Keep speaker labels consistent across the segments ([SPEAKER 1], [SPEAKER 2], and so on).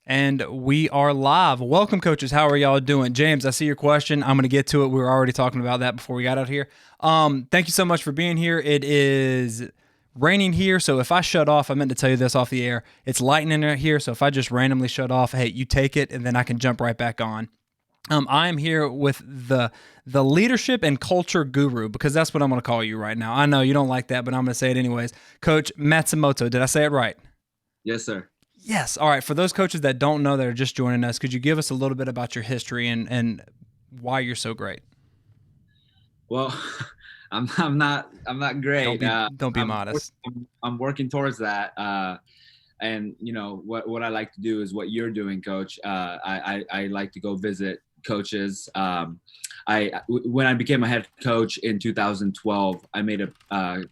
[SPEAKER 1] And we are live. Welcome, coaches. How are y'all doing? James, I see your question. I'm going to get to it. We were already talking about that before we got out here. Thank you so much for being here. It is raining here, so if I shut off, I meant to tell you this off the air. It's lightning right here, so if I just randomly shut off, hey, you take it, and then I can jump right back on. I am here with the leadership and culture guru, because that's what I'm going to call you right now. I know you don't like that, but I'm going to say it anyways. Coach Matsumoto. Did I say it right?
[SPEAKER 2] Yes, sir.
[SPEAKER 1] Yes. All right. For those coaches that don't know that are just joining us, could you give us a little bit about your history and why you're so great?
[SPEAKER 2] Well, I'm not great.
[SPEAKER 1] Don't be
[SPEAKER 2] I'm
[SPEAKER 1] modest.
[SPEAKER 2] I'm working towards that. And what I like to do is what you're doing, Coach. I like to go visit coaches. When I became a head coach in 2012, I made a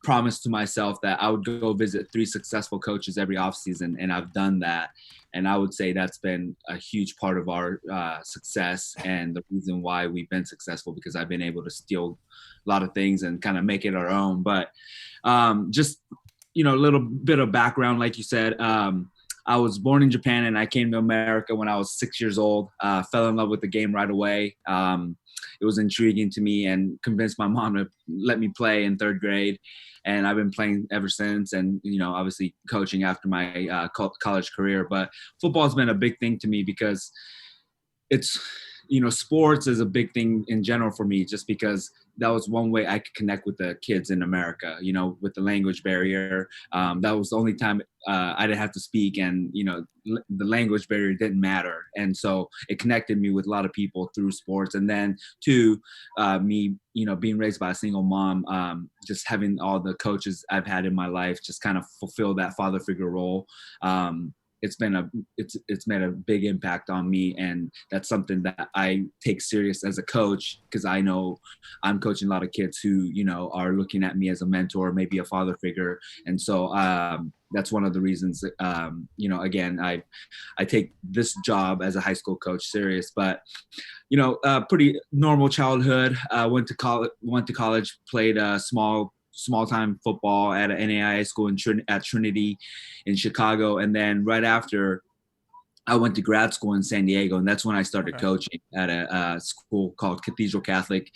[SPEAKER 2] promise to myself that I would go visit 3 successful coaches every offseason, and I've done that. And I would say that's been a huge part of our success and the reason why we've been successful, because I've been able to steal a lot of things and kind of make it our own. But just, a little bit of background, like you said, I was born in Japan and I came to America when I was 6 years old, fell in love with the game right away. It was intriguing to me and convinced my mom to let me play in 3rd grade. And I've been playing ever since, and obviously coaching after my college career. But football has been a big thing to me because it's sports is a big thing in general for me, just because that was one way I could connect with the kids in America, with the language barrier. That was the only time I didn't have to speak, and the language barrier didn't matter, and so it connected me with a lot of people through sports. And then two, me being raised by a single mom, just having all the coaches I've had in my life just kind of fulfill that father figure role. It's made a big impact on me, and that's something that I take serious as a coach, because I know I'm coaching a lot of kids who are looking at me as a mentor, maybe a father figure. And so that's one of the reasons again, I take this job as a high school coach serious. But pretty normal childhood. Went to college, played small time football at an NAIA school at Trinity in Chicago. And then right after, I went to grad school in San Diego, and that's when I started coaching at a school called Cathedral Catholic.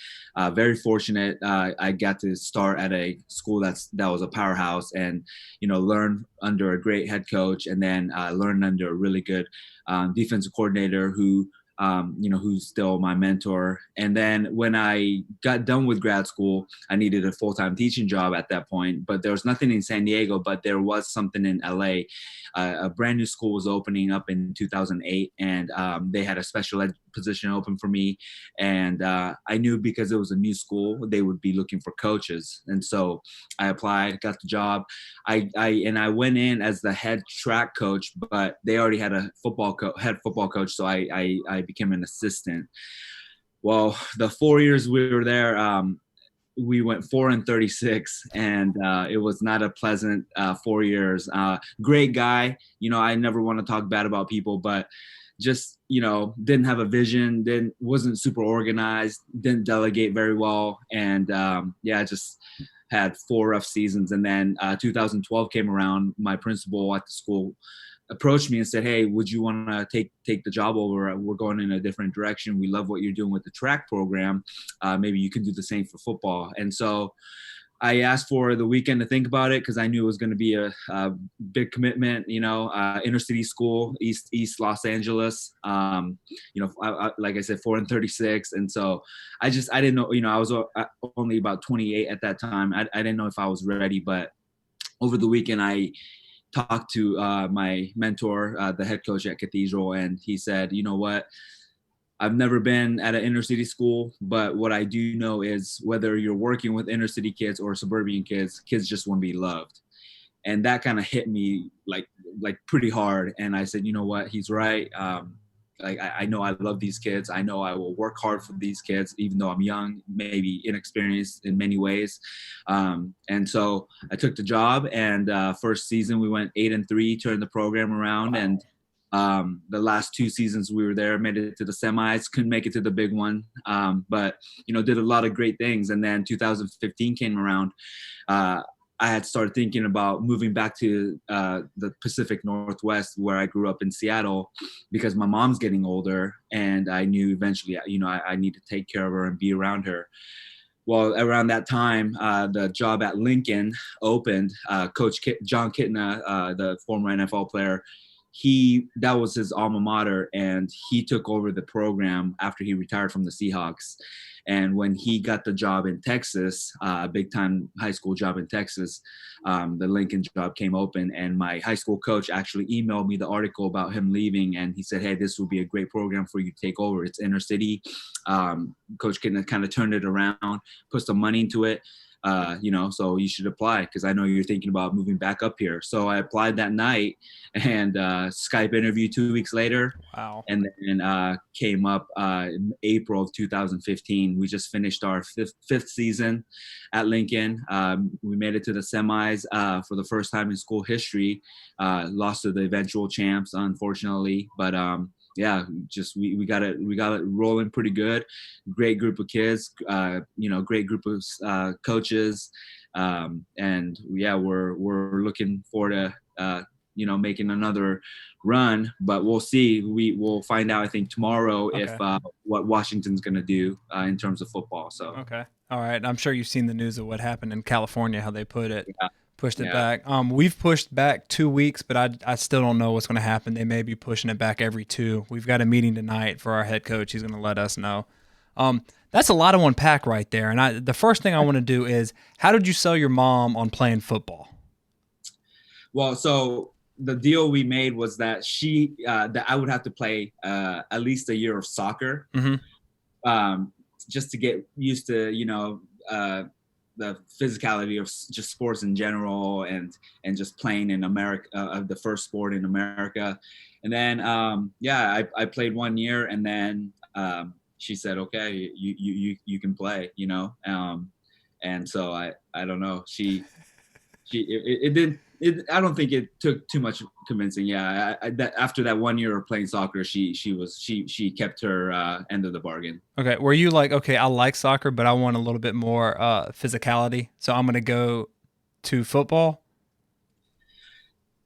[SPEAKER 2] Very fortunate. I got to start at a school that was a powerhouse, and learn under a great head coach, and then learn under a really good defensive coordinator who's still my mentor. And then when I got done with grad school, I needed a full-time teaching job at that point, but there was nothing in San Diego, but there was something in LA. A brand new school was opening up in 2008, and they had a special ed position open for me. And I knew, because it was a new school, they would be looking for coaches. And so I applied, got the job. I went in as the head track coach, but they already had a head football coach. So I became an assistant. Well, the 4 years we were there, we went 4-36, and it was not a pleasant 4 years. Great guy. I never want to talk bad about people, but just, didn't have a vision, wasn't super organized, didn't delegate very well. And just had 4 rough seasons. And then 2012 came around. My principal at the school approached me and said, "Hey, would you want to take the job over? We're going in a different direction. We love what you're doing with the track program. Maybe you can do the same for football." And so I asked for the weekend to think about it, because I knew it was going to be a big commitment. Inner city school, East Los Angeles. Like I said, 4-36, and so I didn't know. I was only about 28 at that time. I didn't know if I was ready, but over the weekend I talked to my mentor, the head coach at Cathedral, and he said, "You know what? I've never been at an inner city school, but what I do know is whether you're working with inner city kids or suburban kids just want to be loved." And that kind of hit me like pretty hard. And I said, "You know what? He's right. I know I love these kids. I know I will work hard for these kids, even though I'm young, maybe inexperienced in many ways." And so I took the job, and first season we went 8-3, turned the program around. Wow. And the last 2 seasons we were there, made it to the semis, couldn't make it to the big one. But did a lot of great things. And then 2015 came around. I had started thinking about moving back to the Pacific Northwest, where I grew up in Seattle, because my mom's getting older, and I knew eventually, I need to take care of her and be around her. Well, around that time, the job at Lincoln opened. John Kitna, the former NFL player, that was his alma mater, and he took over the program after he retired from the Seahawks. And when he got the job in Texas, a big time high school job in Texas, the Lincoln job came open, and my high school coach actually emailed me the article about him leaving, and he said, "Hey, this will be a great program for you to take over. It's inner city." Coach Kitna kind of turned it around, put some money into it. So you should apply, because I know you're thinking about moving back up here. So I applied that night, and Skype interview 2 weeks later.
[SPEAKER 1] Wow.
[SPEAKER 2] And then came up in April of 2015. We just finished our fifth season at Lincoln. We made it to the semis for the first time in school history. Lost to the eventual champs, unfortunately, but yeah, just we got it rolling pretty good. Great group of kids, great group of coaches, and yeah, we're looking forward to making another run, but we'll see. We'll find out, I think, tomorrow,
[SPEAKER 1] Okay.
[SPEAKER 2] if what Washington's going to do in terms of football. So
[SPEAKER 1] Okay. All right. I'm sure you've seen the news of what happened in California, how they pushed it
[SPEAKER 2] Yeah.
[SPEAKER 1] back. We've pushed back 2 weeks, but I still don't know what's going to happen. They may be pushing it back every 2. We've got a meeting tonight for our head coach. He's going to let us know. That's a lot to unpack right there. And the first thing I want to do is, how did you sell your mom on playing football?
[SPEAKER 2] Well, so the deal we made was that that I would have to play at least a year of soccer, just to get used to the physicality of just sports in general, and just playing in America, the first sport in America. And then I played 1 year, and then she said, "Okay, you can play," and so I don't know, it didn't. I don't think it took too much convincing. Yeah, after that 1 year of playing soccer, she kept her end of the bargain.
[SPEAKER 1] Okay. Were you like, okay, I like soccer, but I want a little bit more physicality, so I'm going to go to football?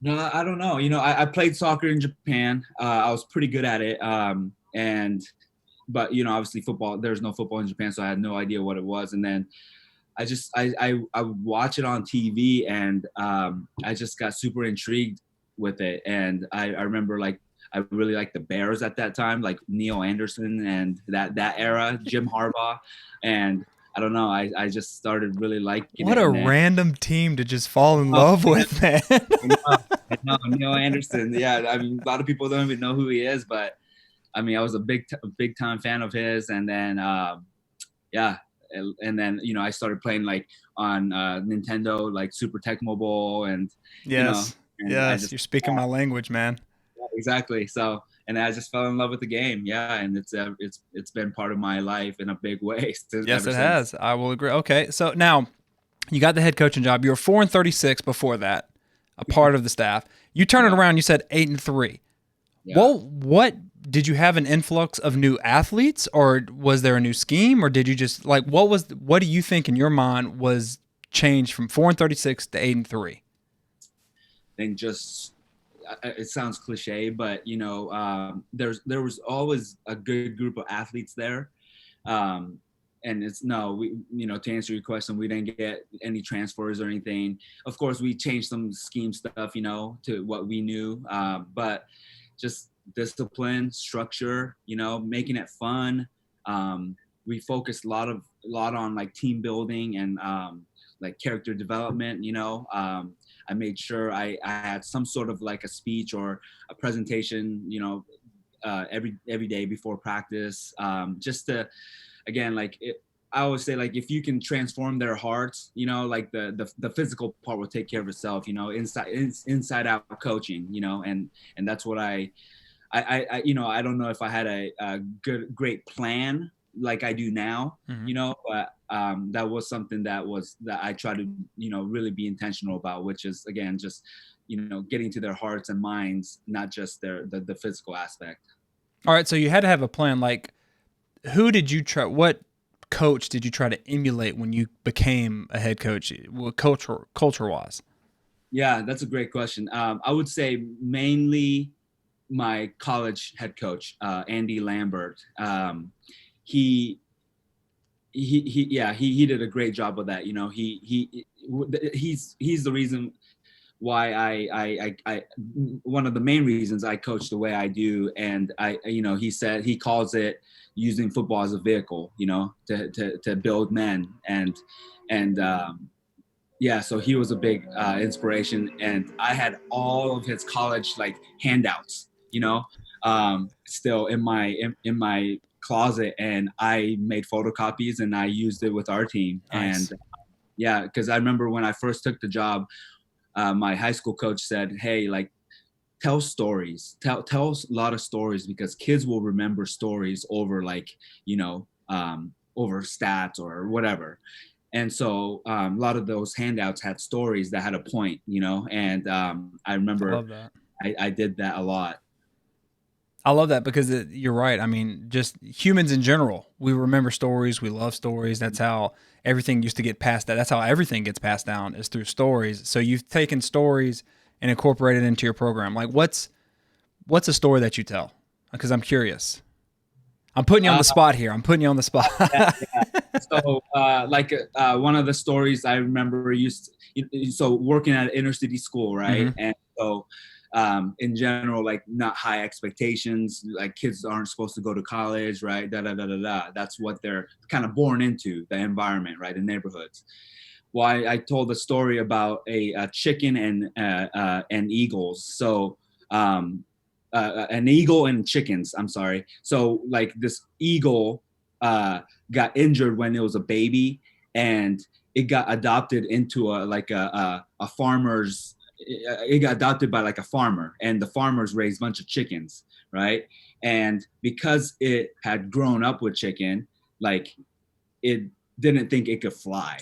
[SPEAKER 2] No, I don't know. I played soccer in Japan. I was pretty good at it. But obviously football. There's no football in Japan, so I had no idea what it was. And then I would watch it on TV, and I just got super intrigued with it. And I remember, like, I really liked the Bears at that time, like Neil Anderson and that era, Jim Harbaugh. And I don't know, I just started really liking
[SPEAKER 1] What
[SPEAKER 2] it.
[SPEAKER 1] a
[SPEAKER 2] And then,
[SPEAKER 1] randime team to just fall in love with, man.
[SPEAKER 2] I know Neil Anderson. Yeah, I mean, a lot of people don't even know who he is, but I mean, I was a big time fan of his. And then yeah. And then I started playing like on Nintendo, like Super Tecmo Bowl, and
[SPEAKER 1] Yes.
[SPEAKER 2] and
[SPEAKER 1] Yes. You're speaking my language, man.
[SPEAKER 2] exactly. So, and I just fell in love with the game. Yeah, and it's been part of my life in a big way
[SPEAKER 1] Yes,
[SPEAKER 2] ever
[SPEAKER 1] it
[SPEAKER 2] since.
[SPEAKER 1] has. I will agree. Okay. So now you got the head coaching job. You were 4-36 before that, a part of the staff. You turn it around. You said 8-3.
[SPEAKER 2] Yeah.
[SPEAKER 1] Well, what did you have an influx of new athletes, or was there a new scheme, or did you just like what do you think in your mind was changed from 4-36 to 8-3?
[SPEAKER 2] I think just it sounds cliche, but there was always a good group of athletes there. And it's to answer your question, we didn't get any transfers or anything. Of course, we changed some scheme stuff, to what we knew, but just discipline, structure, making it fun. We focused a lot on like team building and like character development. I made sure I had some sort of like a speech or a presentation, every day before practice, just to, again, I always say, like, if you can transform their hearts, like the physical part will take care of itself, inside out coaching, and that's what I don't know if I had a great plan like I do now, but that was something that I try to, really be intentional about, which is, again, just, getting to their hearts and minds, not just the physical aspect.
[SPEAKER 1] All right, so you had to have a plan. Like, who did you try? What coach did you try to emulate when you became a head coach, culture wise?
[SPEAKER 2] Yeah, that's a great question. I would say mainly my college head coach, Andy Lambert. He he did a great job with that. You know, he's the reason why I one of the main reasons I coach the way I do. And he said he calls it using football as a vehicle, to build men. And yeah, so he was a big inspiration, and I had all of his college like handouts, still in my closet, and I made photocopies and I used it with our team.
[SPEAKER 1] Nice.
[SPEAKER 2] And yeah, because I remember when I first took the job, my high school coach said, "Hey, like, tell stories, tell a lot of stories, because kids will remember stories over over stats or whatever." And so a lot of those handouts had stories that had a point, and I
[SPEAKER 1] I
[SPEAKER 2] remember
[SPEAKER 1] love that.
[SPEAKER 2] I did that a lot.
[SPEAKER 1] I love that because you're right. I mean, just humans in general, we remember stories. We love stories. That's how everything used to get passed down. That's how everything gets passed down, is through stories. So you've taken stories and incorporated it into your program. Like, what's a story that you tell? Because I'm curious. I'm putting you on
[SPEAKER 2] Uh,
[SPEAKER 1] the spot here. I'm putting you on the spot.
[SPEAKER 2] yeah, yeah. So one of the stories I remember so working at an inner city school, right?
[SPEAKER 1] Hmm.
[SPEAKER 2] And so in general, like, not high expectations, like kids aren't supposed to go to college, right? Da da da da da. That's what they're kind of born into, the environment, right? The neighborhoods. Well, I told a story about a chicken and eagles. So an eagle and chickens. I'm sorry. So like this eagle got injured when it was a baby, and it got adopted into a farmer's. It got adopted by like a farmer, and the farmers raised a bunch of chickens, right? And because it had grown up with chicken, like, it didn't think it could fly,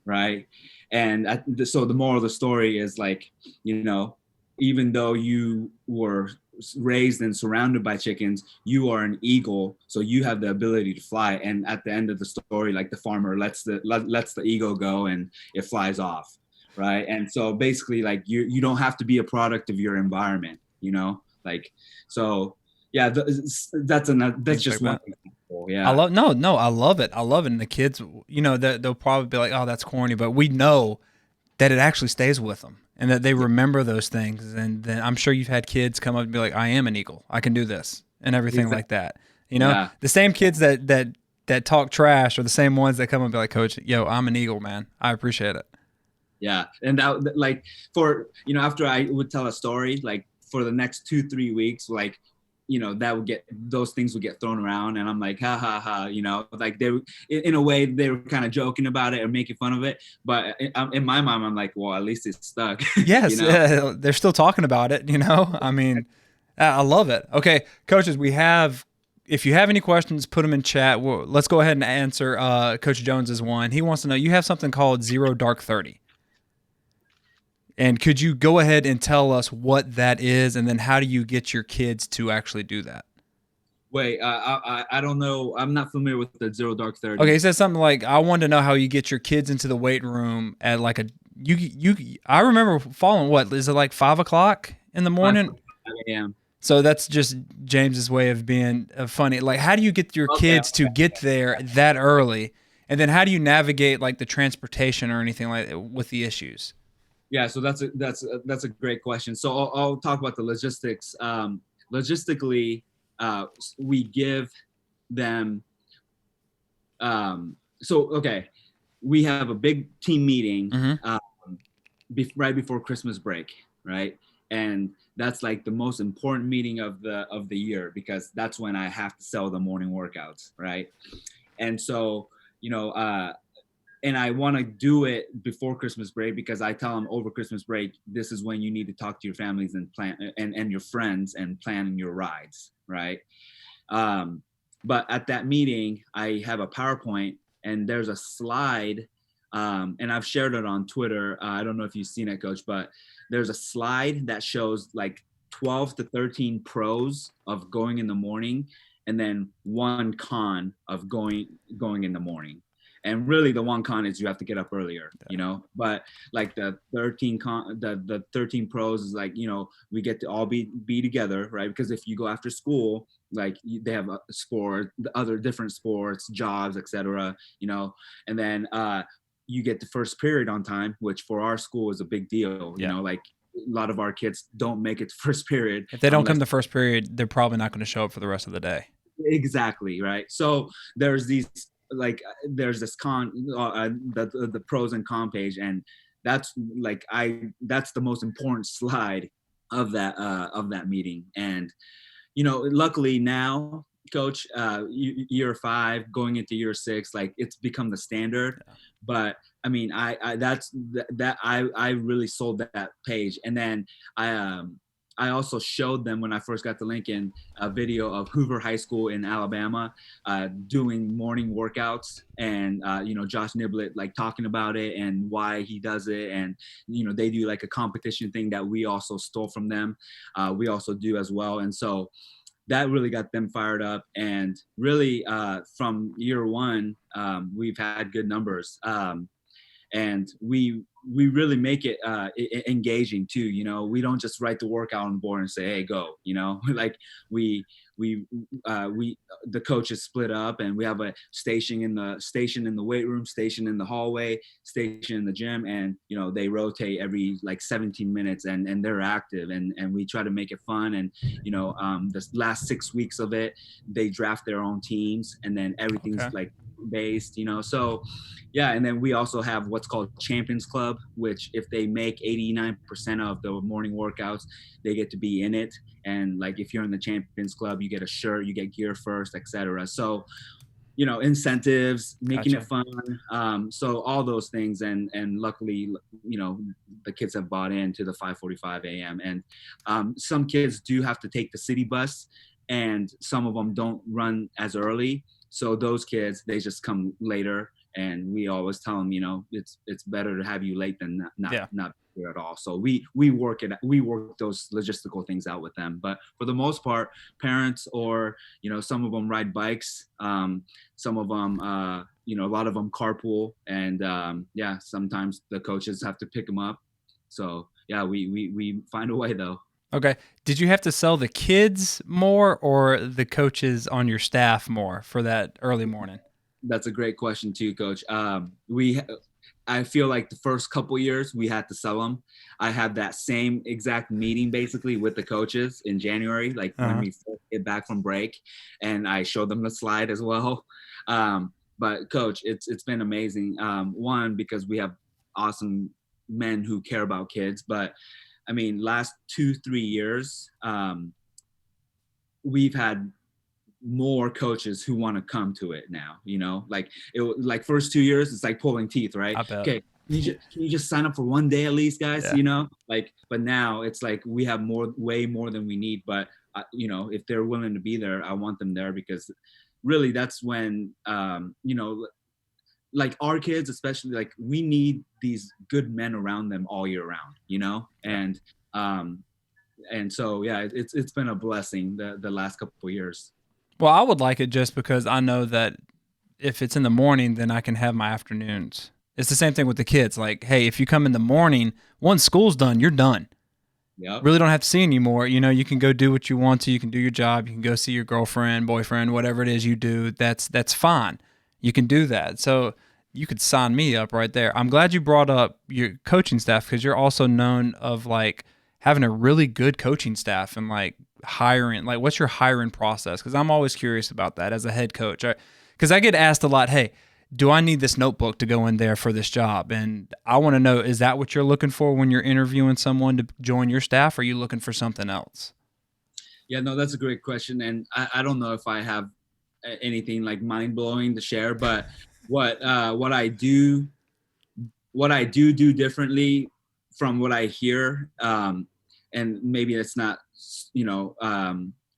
[SPEAKER 2] right? And so the moral of the story is, like, even though you were raised and surrounded by chickens, you are an eagle, so you have the ability to fly. And at the end of the story, like, the farmer lets the eagle go and it flies off, right? And so basically, like, you don't have to be a product of your environment, like. So yeah, that's
[SPEAKER 1] Things like
[SPEAKER 2] just one
[SPEAKER 1] that.
[SPEAKER 2] example.
[SPEAKER 1] I
[SPEAKER 2] Yeah.
[SPEAKER 1] love no, I love it. I love it. And the kids, they'll probably be like, "Oh, that's corny," but we know that it actually stays with them and that they remember those things. And then I'm sure you've had kids come up and be like, "I am an eagle. I can do this," and everything
[SPEAKER 2] Exactly.
[SPEAKER 1] like that.
[SPEAKER 2] Yeah.
[SPEAKER 1] The same kids that talk trash are the same ones that come up and be like, "Coach, yo, I'm an eagle, man. I appreciate it."
[SPEAKER 2] Yeah. And that, like, for, after I would tell a story, like, for the next 2-3 weeks, like, those things would get thrown around, and I'm like, ha ha ha, like, in a way they were kind of joking about it or making fun of it, but in my mind, I'm like, well, at least it's stuck.
[SPEAKER 1] Yes, they're still talking about it. I mean, I love it. Okay, coaches, if you have any questions, put them in chat. Let's go ahead and answer Coach Jones's one. He wants to know, you have something called Zero Dark 30. And could you go ahead and tell us what that is, and then how do you get your kids to actually do that?
[SPEAKER 2] Wait, I don't know. I'm not familiar with the Zero Dark
[SPEAKER 1] Okay,
[SPEAKER 2] 30.
[SPEAKER 1] he says something like, "I wanted to know how you get your kids into the weight room at like a you." I remember following, what is it, like 5 o'clock in the
[SPEAKER 2] 5
[SPEAKER 1] morning?
[SPEAKER 2] a.m.
[SPEAKER 1] So that's just James's way of being funny. Like, how do you get your
[SPEAKER 2] Okay.
[SPEAKER 1] kids to get there that early, and then how do you navigate like the transportation or anything like that with the issues?
[SPEAKER 2] Yeah, so that's a great question. So I'll talk about the logistics. Logistically, we give them. So okay, we have a big team meeting
[SPEAKER 1] Mm-hmm.
[SPEAKER 2] right before Christmas break, right? And that's like the most important meeting of the year, because that's when I have to sell the morning workouts, right? And so, you know, and I want to do it before Christmas break, because I tell them over Christmas break, this is when you need to talk to your families and plan and your friends and plan your rides, right? Um, but at that meeting, I have a PowerPoint, and there's a slide, and I've shared it on Twitter. I don't know if you've seen it, Coach, but there's a slide that shows like 12 to 13 pros of going in the morning, and then one con of going in the morning. And really the one con is you have to get up earlier, but like the 13 pros is like, we get to all be together, right? Because if you go after school, like they have a sport, other different sports, jobs, etc., and then you get the first period on time, which for our school is a big deal. Like a lot of our kids don't make it to first period.
[SPEAKER 1] If they don't come to first period, they're probably not going to show up for the rest of the day.
[SPEAKER 2] Exactly, right? So there's these, like, there's this the pros and con page, and that's like that's the most important slide of that meeting. And luckily now, Coach, year 5 going into year 6, like it's become the standard. Yeah. But I mean, I really sold that page. And then I also showed them, when I first got to Lincoln, a video of Hoover High School in Alabama doing morning workouts, and Josh Niblett like talking about it and why he does it. And they do like a competition thing that we also stole from them. We also do as well. And so that really got them fired up. And really from year 1, we've had good numbers. And we really make it engaging too. We don't just write the workout on board and say, hey, go. Like we the coaches split up, and we have a station in the weight room, station in the hallway, station in the gym, and they rotate every like 17 minutes, and they're active, and we try to make it fun. And the last 6 weeks of it, they draft their own teams, and then everything's like based, so yeah. And then we also have what's called Champions Club, which if they make 89% of the morning workouts, they get to be in it. And like if you're in the Champions Club, you get a shirt, you get gear first, etc. So incentives, making it fun, so all those things. And luckily the kids have bought into the 5:45 a.m. and some kids do have to take the city bus, and some of them don't run as early. So those kids, they just come later, and we always tell them, it's better to have you late than not here at all. So we work those logistical things out with them. But for the most part, parents, or some of them ride bikes, some of them a lot of them carpool, and sometimes the coaches have to pick them up. So yeah, we find a way though.
[SPEAKER 1] Okay. Did you have to sell the kids more or the coaches on your staff more for that early morning?
[SPEAKER 2] That's a great question too, Coach. I feel like the first couple years we had to sell them. I had that same exact meeting basically with the coaches in January, like when we first get back from break, and I showed them the slide as well. But Coach, it's been amazing. One, because we have awesome men who care about kids, but I mean, last 2-3 years, we've had more coaches who want to come to it now. Like first 2 years, it's like pulling teeth, right? Okay, can you just sign up for one day at least, guys? Yeah. But now it's like we have way more than we need. But if they're willing to be there, I want them there, because really that's when like our kids, especially, like we need these good men around them all year round, and so yeah, it's been a blessing the last couple of years.
[SPEAKER 1] Well, I would like it just because I know that if it's in the morning, then I can have my afternoons. It's the same thing with the kids. Like, hey, if you come in the morning, once school's done, you're done.
[SPEAKER 2] Yep.
[SPEAKER 1] Really don't have to see anymore. You can go do what you want to. You can do your job. You can go see your girlfriend, boyfriend, whatever it is you do. That's fine. You can do that. So you could sign me up right there. I'm glad you brought up your coaching staff, because you're also known of like having a really good coaching staff and like hiring. Like, what's your hiring process? Because I'm always curious about that as a head coach. Because I get asked a lot, hey, do I need this notebook to go in there for this job? And I want to know, is that what you're looking for when you're interviewing someone to join your staff? Or are you looking for something else?
[SPEAKER 2] Yeah, no, that's a great question. And I don't know if I have anything like mind-blowing to share, but what I do differently from what I hear, and maybe it's not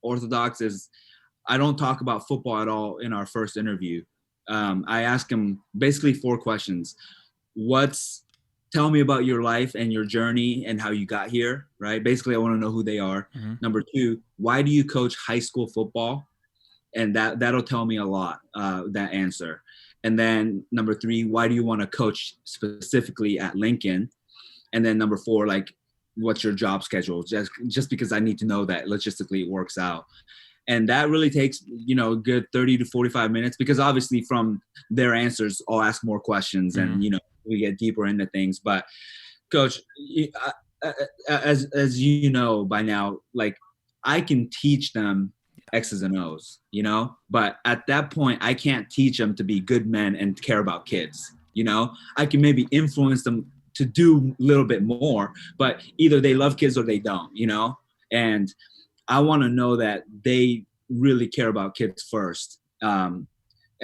[SPEAKER 2] orthodox, is I don't talk about football at all in our first interview. I ask them basically 4 questions. Tell me about your life and your journey and how you got here, right? Basically, I want to know who they are. Mm-hmm. Number 2, why do you coach high school football? And that'll tell me a lot, that answer. And then number 3, why do you want to coach specifically at Lincoln? And then number 4, like, what's your job schedule? Just because I need to know that logistically it works out. And that really takes, a good 30 to 45 minutes, because obviously from their answers, I'll ask more questions and, we get deeper into things. But Coach, as you know by now, like, I can teach them X's and O's, but at that point, I can't teach them to be good men and care about kids. I can maybe influence them to do a little bit more, but either they love kids or they don't, and I want to know that they really care about kids first. And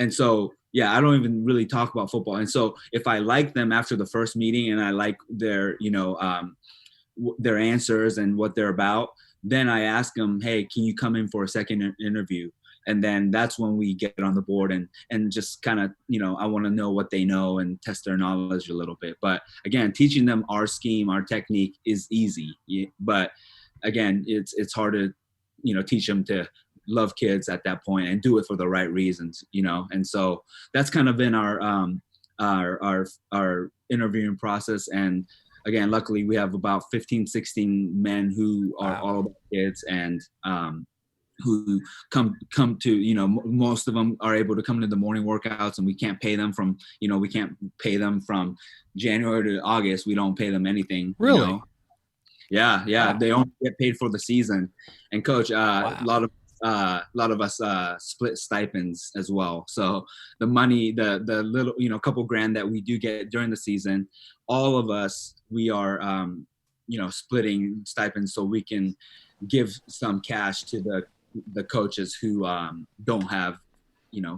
[SPEAKER 2] so, yeah, I don't even really talk about football. And so if I like them after the first meeting and I like their, their answers and what they're about, then I ask them, hey, can you come in for a second interview? And then that's when we get on the board and just kind of, I want to know what they know and test their knowledge a little bit. But again, teaching them our scheme, our technique is easy. But again, it's hard to, teach them to love kids at that point and do it for the right reasons, And so that's kind of been our interviewing process. And again, luckily we have about 15, 16 men who are all about kids and, who come to, most of them are able to come to the morning workouts, and we can't pay them from January to August. We don't pay them anything.
[SPEAKER 1] Really?
[SPEAKER 2] Yeah. Wow. They only get paid for the season. And Coach, a lot of us split stipends as well. So the money, the little, couple grand that we do get during the season, all of us, we are, splitting stipends so we can give some cash to the coaches who don't have,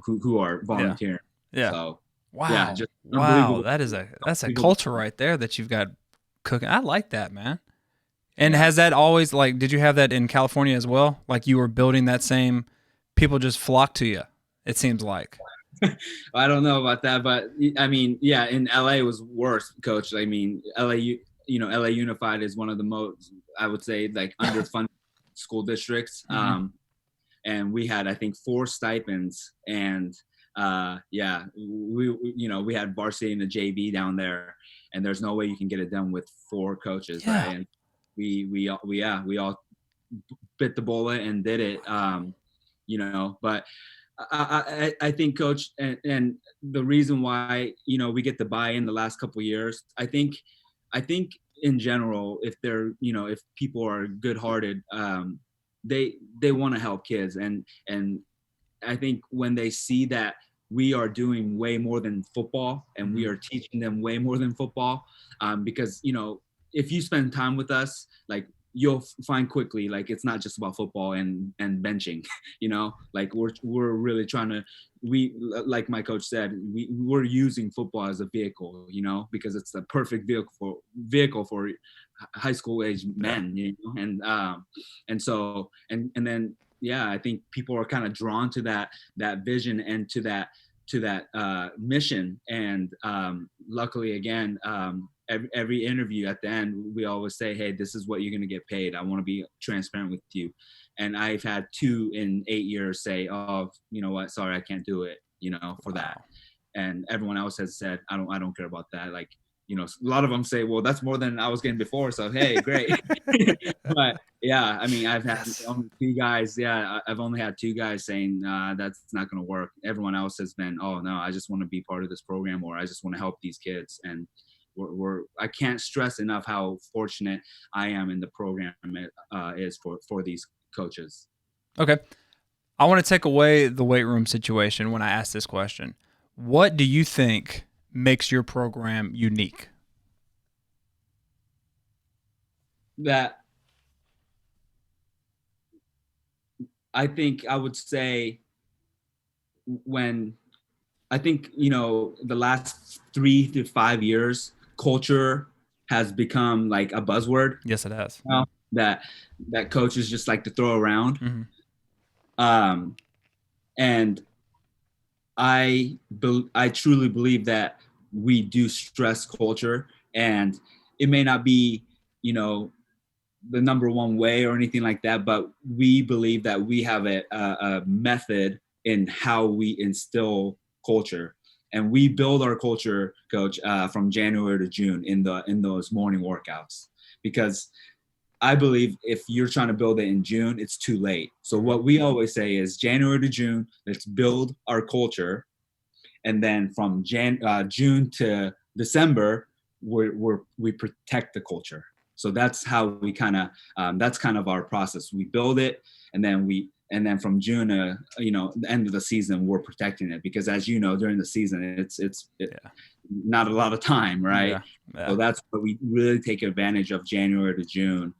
[SPEAKER 2] who are volunteering.
[SPEAKER 1] Yeah.
[SPEAKER 2] So,
[SPEAKER 1] wow.
[SPEAKER 2] Yeah, just
[SPEAKER 1] wow. That's a culture right there that you've got cooking. I like that, man. And has that always, like, did you have that in California as well? Like, you were building that same, people just flock to you, it seems like.
[SPEAKER 2] I don't know about that, but I mean, yeah, in LA it was worse, Coach. I mean, LA Unified is one of the most, I would say, like, underfunded school districts.
[SPEAKER 1] Mm-hmm.
[SPEAKER 2] And we had, I think, 4 stipends, and we had varsity and the JV down there, and there's no way you can get it done with 4 coaches, right? And we all bit the bullet and did it. But I think, Coach, and the reason why we get the buy-in the last couple of years, I think in general, if they're if people are good-hearted, they want to help kids, and I think when they see that we are doing way more than football and we are teaching them way more than football, because if you spend time with us, like, you'll find quickly, like, it's not just about football and benching, like, we're really trying to, like my coach said, we're using football as a vehicle, because it's the perfect vehicle for high school age men, and so, and then, I think people are kind of drawn to that vision and to that mission. And luckily, again, every interview at the end, we always say, hey, this is what you're going to get paid. I want to be transparent with you. And I've had 2 in 8 years say, oh, you know what, sorry, I can't do it, for that. And everyone else has said, I don't care about that. Like, a lot of them say, well, that's more than I was getting before. So, hey, great. But yeah, I mean, I've had only 2 guys. Yeah, I've only had 2 guys saying that's not going to work. Everyone else has been, oh no, I just want to be part of this program, or I just want to help these kids. And I can't stress enough how fortunate I am in the program is for these coaches.
[SPEAKER 1] Okay. I want to take away the weight room situation when I ask this question. What do you think makes your program unique?
[SPEAKER 2] That I think I would say the last 3 to 5 years, culture has become like a buzzword.
[SPEAKER 1] Yes, it has.
[SPEAKER 2] That coaches just like to throw around.
[SPEAKER 1] Mm-hmm.
[SPEAKER 2] And I truly believe that we do stress culture, and it may not be, the number one way or anything like that, but we believe that we have a method in how we instill culture, and we build our culture, coach, from January to June in those morning workouts, because I believe if you're trying to build it in June, it's too late. So what we always say is January to June, let's build our culture, and then from June to December, we protect the culture. So that's how we kind of that's kind of our process. We build it, and then from June to the end of the season, we're protecting it, because as you know, during the season,
[SPEAKER 1] Yeah.
[SPEAKER 2] not a lot of time, right?
[SPEAKER 1] Yeah. Yeah.
[SPEAKER 2] So that's what we really take advantage of, January to June,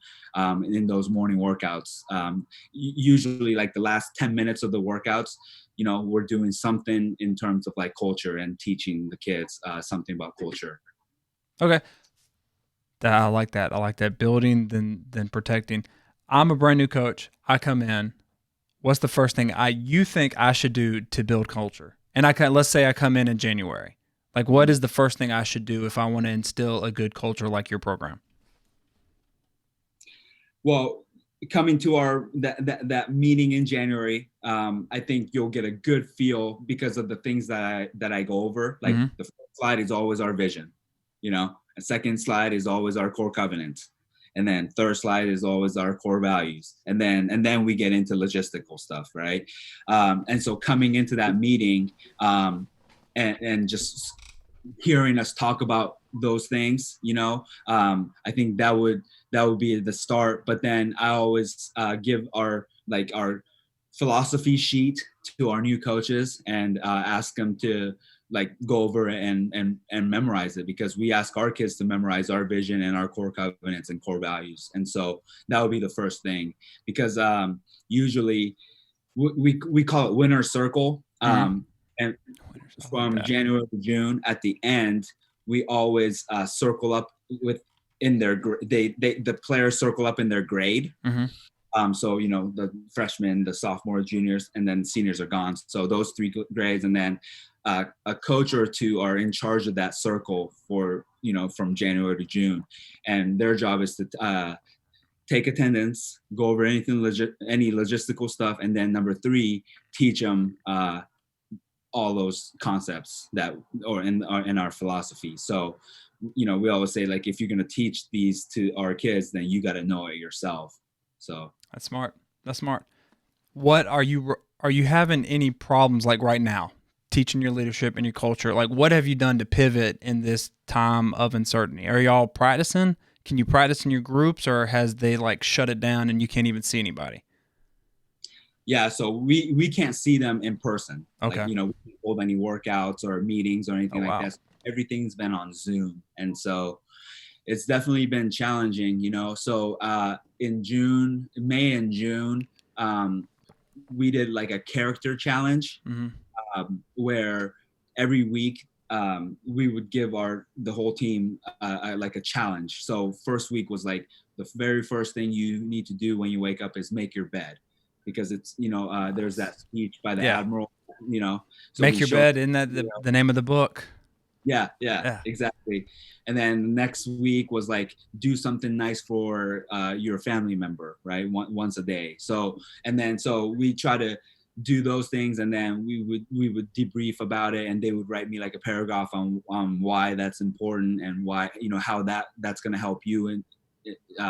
[SPEAKER 2] in those morning workouts. Usually, like the last 10 minutes of the workouts, we're doing something in terms of like culture and teaching the kids something about culture.
[SPEAKER 1] Okay. I like that. I like that. Building then protecting. I'm a brand new coach. I come in. What's the first thing you think I should do to build culture? And let's say I come in January. Like, what is the first thing I should do if I want to instill a good culture like your program?
[SPEAKER 2] Well, coming to our that meeting in January, I think you'll get a good feel because of the things that I go over. Like,
[SPEAKER 1] Mm-hmm.
[SPEAKER 2] the first slide is always our vision, a second slide is always our core covenants, and then third slide is always our core values, and then we get into logistical stuff, right? And so coming into that meeting, and just hearing us talk about those things, I think that would be the start. But then I always give our philosophy sheet to our new coaches, and ask them to like go over and memorize it, because we ask our kids to memorize our vision and our core covenants and core values. And so that would be the first thing, because usually we call it winner circle. And from January to June, at the end, we always circle up with in their the players circle up in their grade.
[SPEAKER 1] Mm-hmm.
[SPEAKER 2] So the freshmen, the sophomores, juniors, and then seniors are gone. So those three grades, and then a coach or two are in charge of that circle for from January to June, and their job is to take attendance, go over any logistical stuff, and then number three, teach them all those concepts that or in our philosophy. So we always say, like, if you're going to teach these to our kids, then you got to know it yourself. So
[SPEAKER 1] That's smart. That's smart. What are you having any problems like right now teaching your leadership and your culture? Like, what have you done to pivot in this time of uncertainty? Are y'all practicing? Can you practice in your groups, or has they like shut it down and you can't even see anybody?
[SPEAKER 2] yeah, so we can't see them in person.
[SPEAKER 1] Okay.
[SPEAKER 2] Like, we can't hold any workouts or meetings or
[SPEAKER 1] Oh
[SPEAKER 2] anything like
[SPEAKER 1] wow.
[SPEAKER 2] that. So everything's been on Zoom, and so it's definitely been challenging. So in May and June, we did like a character challenge,
[SPEAKER 1] Mm-hmm.
[SPEAKER 2] where every week, we would give the whole team like a challenge. So first week was like, the very first thing you need to do when you wake up is make your bed, because it's there's that speech by the
[SPEAKER 1] Yeah.
[SPEAKER 2] admiral. So
[SPEAKER 1] Make
[SPEAKER 2] we
[SPEAKER 1] your
[SPEAKER 2] showed.
[SPEAKER 1] bed. Isn't that the name of the book?
[SPEAKER 2] Yeah,
[SPEAKER 1] Yeah.
[SPEAKER 2] exactly. And then next week was like, do something nice for your family member, right? Once a day. So we try to do those things, and then we would debrief about it, and they would write me like a paragraph on why that's important, and why how that's going to help you and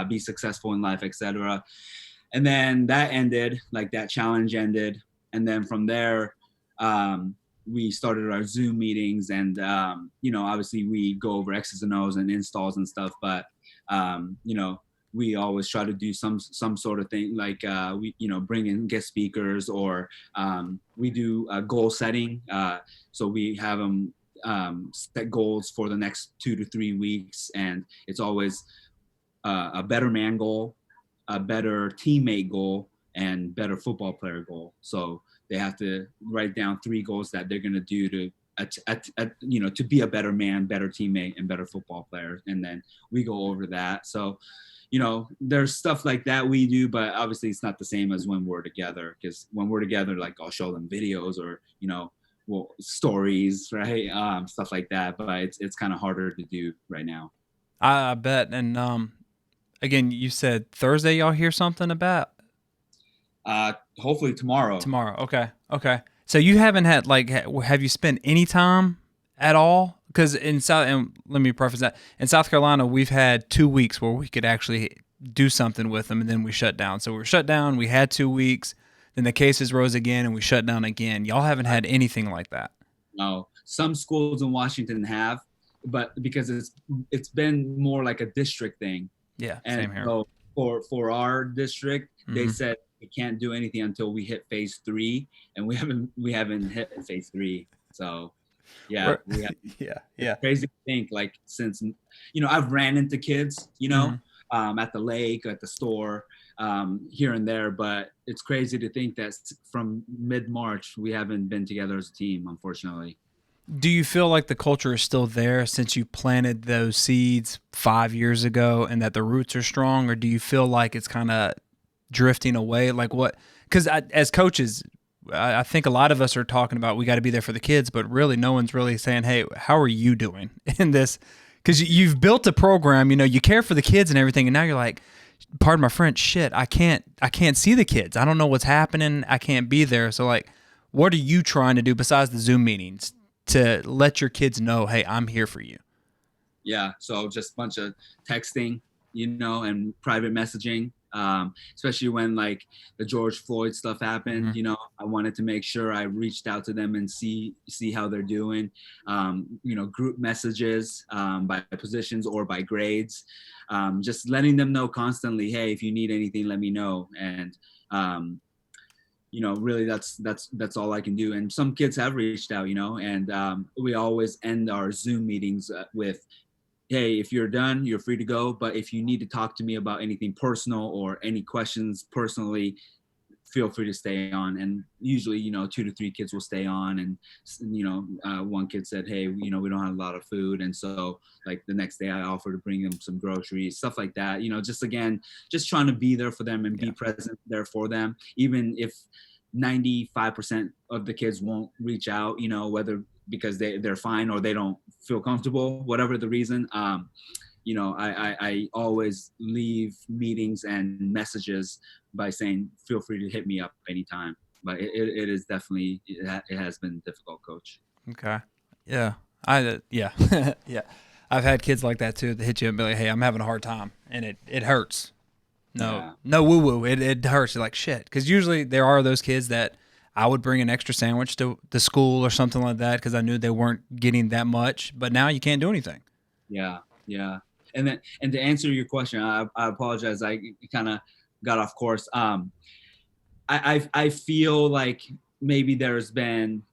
[SPEAKER 2] be successful in life, etc. And then that ended, like that challenge ended, and then from there, we started our Zoom meetings, and obviously we go over X's and O's and installs and stuff, but we always try to do some sort of thing, like we bring in guest speakers, or we do goal setting. So we have them set goals for the next 2 to 3 weeks, and it's always a better man goal, a better teammate goal, and better football player goal. So they have to write down 3 goals that they're going to do to be a better man, better teammate, and better football player. And then we go over that. So there's stuff like that we do, but obviously it's not the same as when we're together, because when we're together, like, I'll show them videos or stories, right? Stuff like that. But it's kind of harder to do right now.
[SPEAKER 1] I bet. And again, you said Thursday y'all hear something about
[SPEAKER 2] Hopefully tomorrow.
[SPEAKER 1] tomorrow. Okay. Okay. So you haven't had like have you spent any time at all? Because in South, and let me preface that in South Carolina, we've had 2 weeks where we could actually do something with them, and then we shut down. So we were shut down. We had 2 weeks. Then the cases rose again, and we shut down again. Y'all haven't had anything like that.
[SPEAKER 2] No, some schools in Washington have, but because it's been more like a district thing.
[SPEAKER 1] Yeah,
[SPEAKER 2] And
[SPEAKER 1] same here.
[SPEAKER 2] so for our district, they
[SPEAKER 1] Mhm.
[SPEAKER 2] said we can't do anything until we hit phase 3, and we haven't hit phase 3. So yeah,
[SPEAKER 1] We're-
[SPEAKER 2] we have.
[SPEAKER 1] yeah,
[SPEAKER 2] It's
[SPEAKER 1] yeah.
[SPEAKER 2] crazy to think, like, since I've ran into kids,
[SPEAKER 1] Mhm.
[SPEAKER 2] at the lake, at the store, here and there, but it's crazy to think that from mid-March we haven't been together as a team, unfortunately.
[SPEAKER 1] Do you feel like the culture is still there since you planted those seeds 5 years ago, and that the roots are strong, or do you feel like it's kind of drifting away? Like what? Because as coaches, I think a lot of us are talking about we got to be there for the kids, but really no one's really saying, "Hey, how are you doing in this?" Because you've built a program, you care for the kids and everything, and now you're like, pardon my French, shit, I can't see the kids. I don't know what's happening. I can't be there. So like, what are you trying to do besides the Zoom meetings to let your kids know, hey, I'm here for you?
[SPEAKER 2] Yeah, so just a bunch of texting, and private messaging, especially when like the George Floyd stuff happened.
[SPEAKER 1] Mm-hmm.
[SPEAKER 2] I wanted to make sure I reached out to them and see how they're doing. Group messages, by positions or by grades, just letting them know constantly, hey, if you need anything, let me know. And really that's all I can do. And some kids have reached out, and we always end our Zoom meetings with, hey, if you're done, you're free to go. But if you need to talk to me about anything personal or any questions personally, feel free to stay on. And usually, 2 to 3 kids will stay on. And, one kid said, hey, we don't have a lot of food. And so like the next day I offer to bring them some groceries, stuff like that. Just trying to be there for them and be
[SPEAKER 1] Yeah.
[SPEAKER 2] present there for them, even if 95% of the kids won't reach out, whether because they're fine or they don't feel comfortable, whatever the reason. I always leave meetings and messages by saying, feel free to hit me up anytime. But it is definitely, it has been difficult, Coach.
[SPEAKER 1] Okay. Yeah. Yeah. Yeah. I've had kids like that too that hit you and be like, hey, I'm having a hard time. And it hurts. No,
[SPEAKER 2] Yeah.
[SPEAKER 1] no woo woo. It hurts. You're like, shit. Because usually there are those kids that I would bring an extra sandwich to the school or something like that because I knew they weren't getting that much. But now you can't do anything.
[SPEAKER 2] Yeah. Yeah. And to answer your question, I apologize. I kind of got off course. I feel like maybe there's been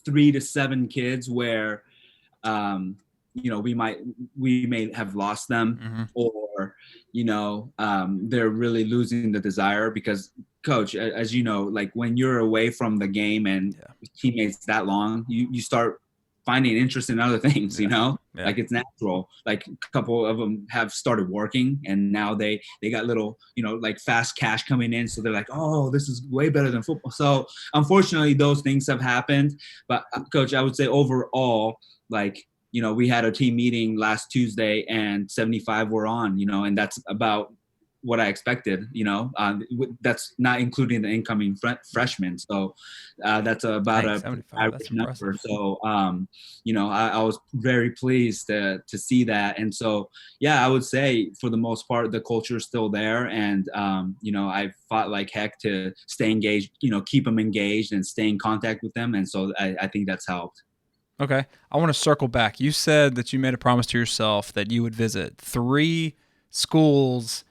[SPEAKER 2] 3 to 7 kids where we may have lost them,
[SPEAKER 1] Mm-hmm.
[SPEAKER 2] or they're really losing the desire. Because, Coach, as you know, like when you're away from the game and
[SPEAKER 1] Yeah.
[SPEAKER 2] teammates that long, you start finding interest in other things.
[SPEAKER 1] Yeah. Yeah.
[SPEAKER 2] Like it's natural. Like a couple of them have started working, and now they got little, like fast cash coming in, so they're like, oh, this is way better than football. So unfortunately those things have happened. But Coach, I would say overall, like, we had a team meeting last Tuesday and 75 were on, and that's about what I expected. That's not including the incoming freshmen. So that's about
[SPEAKER 1] Dang,
[SPEAKER 2] a
[SPEAKER 1] 75. That's
[SPEAKER 2] average number.
[SPEAKER 1] impressive.
[SPEAKER 2] So, I was very pleased to see that. And so, yeah, I would say for the most part, the culture is still there. And, I fought like heck to stay engaged, keep them engaged and stay in contact with them. And so I think that's helped.
[SPEAKER 1] Okay. I want to circle back. You said that you made a promise to yourself that you would visit 3 schools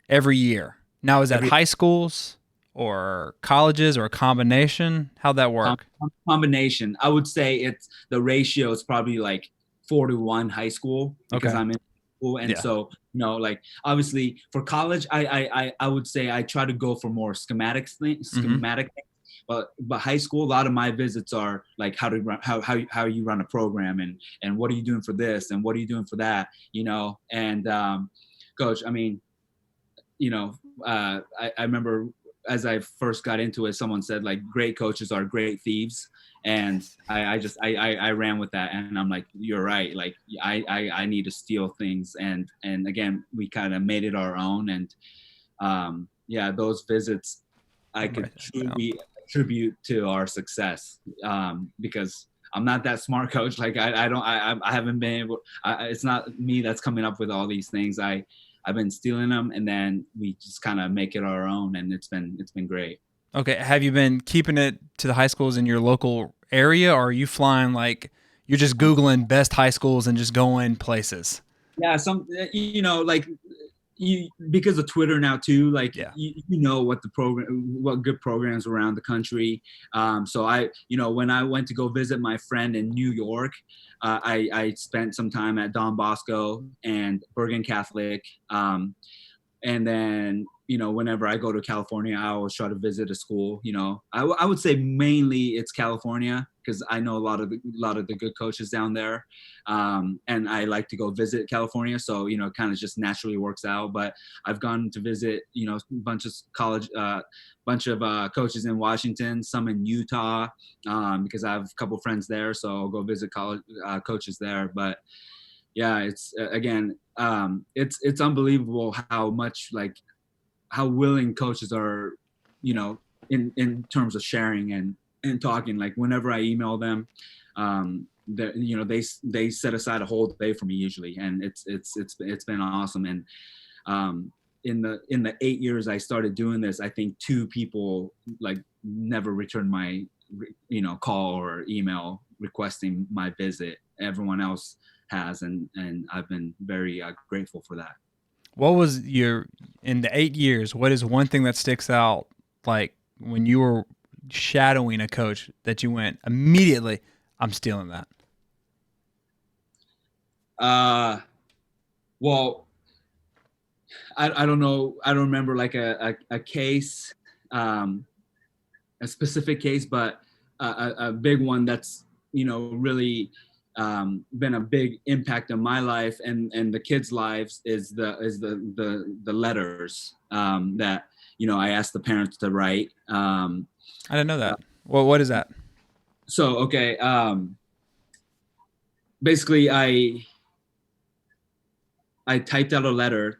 [SPEAKER 1] every year. Now, is that
[SPEAKER 2] Every
[SPEAKER 1] high schools or colleges or a combination? How'd that work?
[SPEAKER 2] combination, I would say it's the ratio is probably like 4-to-1 high school, because
[SPEAKER 1] Okay.
[SPEAKER 2] I'm in school. And
[SPEAKER 1] Yeah.
[SPEAKER 2] so, like obviously for college, I would say I try to go for more
[SPEAKER 1] Mm-hmm.
[SPEAKER 2] schematic things. But high school, a lot of my visits are like how to run, how you run a program, and what are you doing for this and what are you doing for that, and Coach, I mean, I remember as I first got into it, someone said like great coaches are great thieves. And
[SPEAKER 1] Yes.
[SPEAKER 2] I ran with that, and I'm like, you're right. Like I need to steal things, and again, we kind of made it our own. And yeah, those visits I
[SPEAKER 1] I'm
[SPEAKER 2] could
[SPEAKER 1] writing that down.
[SPEAKER 2] truly attribute to our success, because I'm not that smart coach. Like I haven't been able. It's not me that's coming up with all these things. I've been stealing them, and then we just kind of make it our own, and it's been great.
[SPEAKER 1] Okay, have you been keeping it to the high schools in your local area, or are you flying like you're just Googling best high schools and just going places?
[SPEAKER 2] Yeah, like you, because of Twitter now too, like
[SPEAKER 1] Yeah.
[SPEAKER 2] you know what good programs around the country. So when I went to go visit my friend in New York, I spent some time at Don Bosco and Bergen Catholic. And then whenever I go to California, I always try to visit a school. I would say mainly it's California, because I know a lot of the good coaches down there, and I like to go visit California, so it kind of just naturally works out. But I've gone to visit a bunch of coaches in Washington, some in Utah, because I have a couple friends there, so I'll go visit college coaches there. But yeah, it's again, it's unbelievable how much, like, how willing coaches are, in terms of sharing and talking. Like whenever I email them, they set aside a whole day for me usually, and it's been awesome. And in the 8 years I started doing this, I think 2 people like never returned my call or email requesting my visit. Everyone else has, and I've been very grateful for that.
[SPEAKER 1] What was your in the 8 years? What is one thing that sticks out, like when you were shadowing a coach that you went immediately? I'm stealing that.
[SPEAKER 2] Well, I don't know. I don't remember like a case, a specific case, but a big one that's really been a big impact on my life and the kids' lives is the letters that I asked the parents to write.
[SPEAKER 1] I didn't know that. Well, what is that?
[SPEAKER 2] So okay, basically I typed out a letter,